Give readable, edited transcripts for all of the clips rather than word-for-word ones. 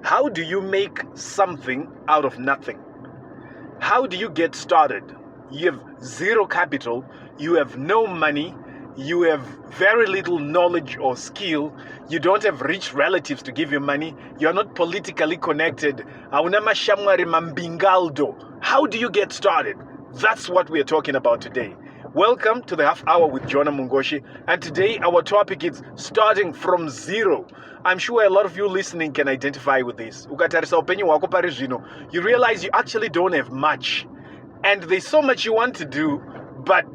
How do you make something out of nothing? How do you get started? You have zero capital, you have no money, you have very little knowledge or skill, you don't have rich relatives to give you money, you're not politically connected. How do you get started? That's what we're talking about today. Welcome to the Half Hour with Jonah Mungoshi, and today our topic is starting from zero. I'm sure a lot of you listening can identify with this. You realize you actually don't have much, and there's so much you want to do, but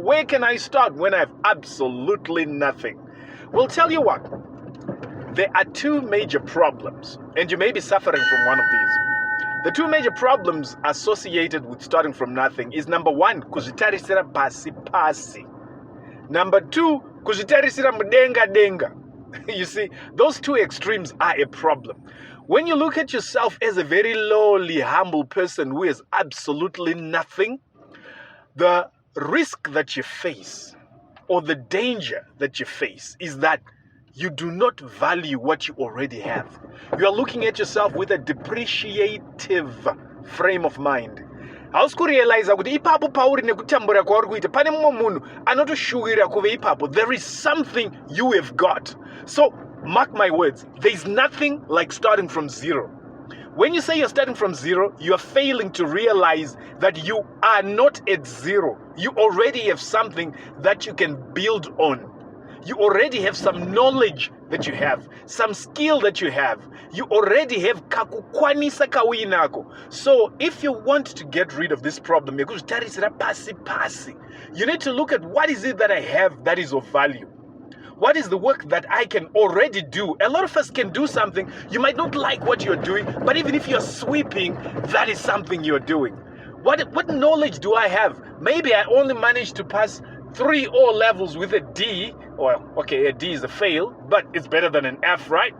where can I start when I have absolutely nothing? Well, tell you what, there are two major problems, and you may be suffering from one of these. The two major problems associated with starting from nothing is number one, kuzvitarisira pasi pasi. Number two, kuzvitarisira mudenga denga. You see, those two extremes are a problem. When you look at yourself as a very lowly, humble person who has absolutely nothing, the risk that you face or the danger that you face is that you do not value what you already have. You are looking at yourself with a depreciative frame of mind. There is something you have got. So mark my words, there is nothing like starting from zero. When you say you're starting from zero, you are failing to realize that you are not at zero. You already have something that you can build on. You already have some knowledge that you have, some skill that you have. You already have kakukwanisa kawinako. So if you want to get rid of this problem, you need to look at what is it that I have that is of value. What is the work that I can already do? A lot of us can do something. You might not like what you're doing, but even if you're sweeping, that is something you're doing. What knowledge do I have? Maybe I only managed to pass 3 O levels with a D. Well, okay, a D is a fail, but it's better than an F, right?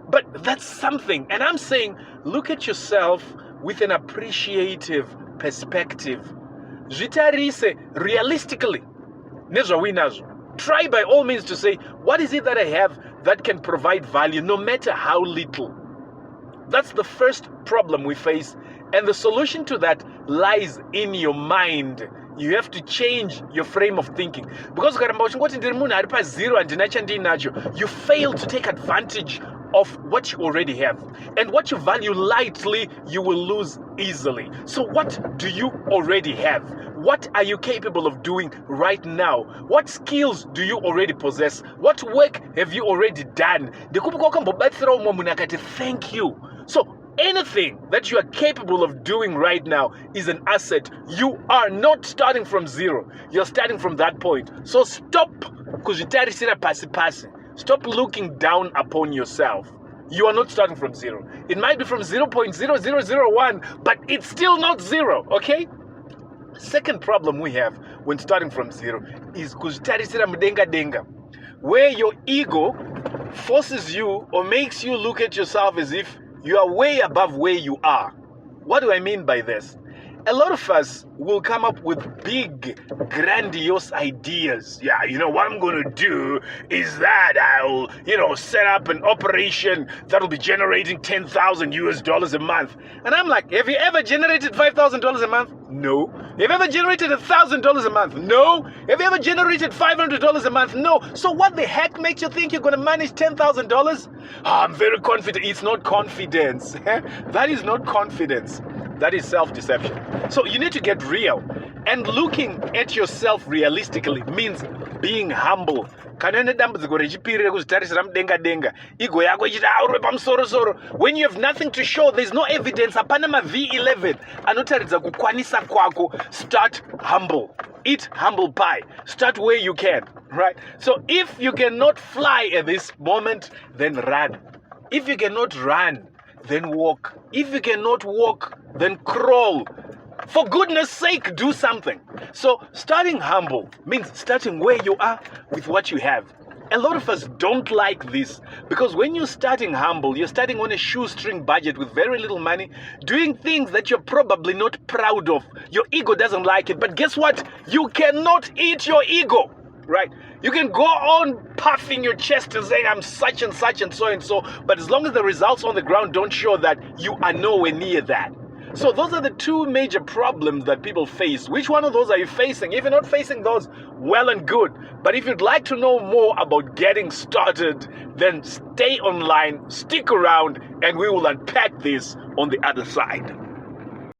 But that's something. And I'm saying, look at yourself with an appreciative perspective. Zvitarise realistically. Try by all means to say, what is it that I have that can provide value, no matter how little? That's the first problem we face. And the solution to that lies in your mind. You have to change your frame of thinking. Because you fail to take advantage of what you already have. And what you value lightly, you will lose easily. So what do you already have? What are you capable of doing right now? What skills do you already possess? What work have you already done? Thank you. So anything that you are capable of doing right now is an asset. You are not starting from zero. You're starting from that point. So stop. Stop looking down upon yourself. You are not starting from zero. It might be from 0.0001, but it's still not zero, okay? Second problem we have when starting from zero is where your ego forces you or makes you look at yourself as if you are way above where you are. What do I mean by this? A lot of us will come up with big, grandiose ideas. Yeah, you know, what I'm going to do is that I'll, set up an operation that'll be generating $10,000 a month. And I'm like, have you ever generated $5,000 a month? No. Have you ever generated $1,000 a month? No. Have you ever generated $500 a month? No. So what the heck makes you think you're going to manage $10,000? I'm very confident. It's not confidence. That is not confidence. That is self-deception. So you need to get real. And looking at yourself realistically means being humble. When you have nothing to show, there's no evidence. V11. Start humble. Eat humble pie. Start where you can. Right? So if you cannot fly at this moment, then run. If you cannot run, then walk. If you cannot walk, then crawl. For goodness sake, do something. So starting humble means starting where you are with what you have. A lot of us don't like this because when you're starting humble, you're starting on a shoestring budget with very little money, doing things that you're probably not proud of. Your ego doesn't like it, but guess what? You cannot eat your ego, right? You can go on puffing your chest and saying, I'm such and such and so, but as long as the results on the ground don't show that, you are nowhere near that. So those are the two major problems that people face. Which one of those are you facing? If you're not facing those, well and good. But if you'd like to know more about getting started, then stay online, stick around, and we will unpack this on the other side.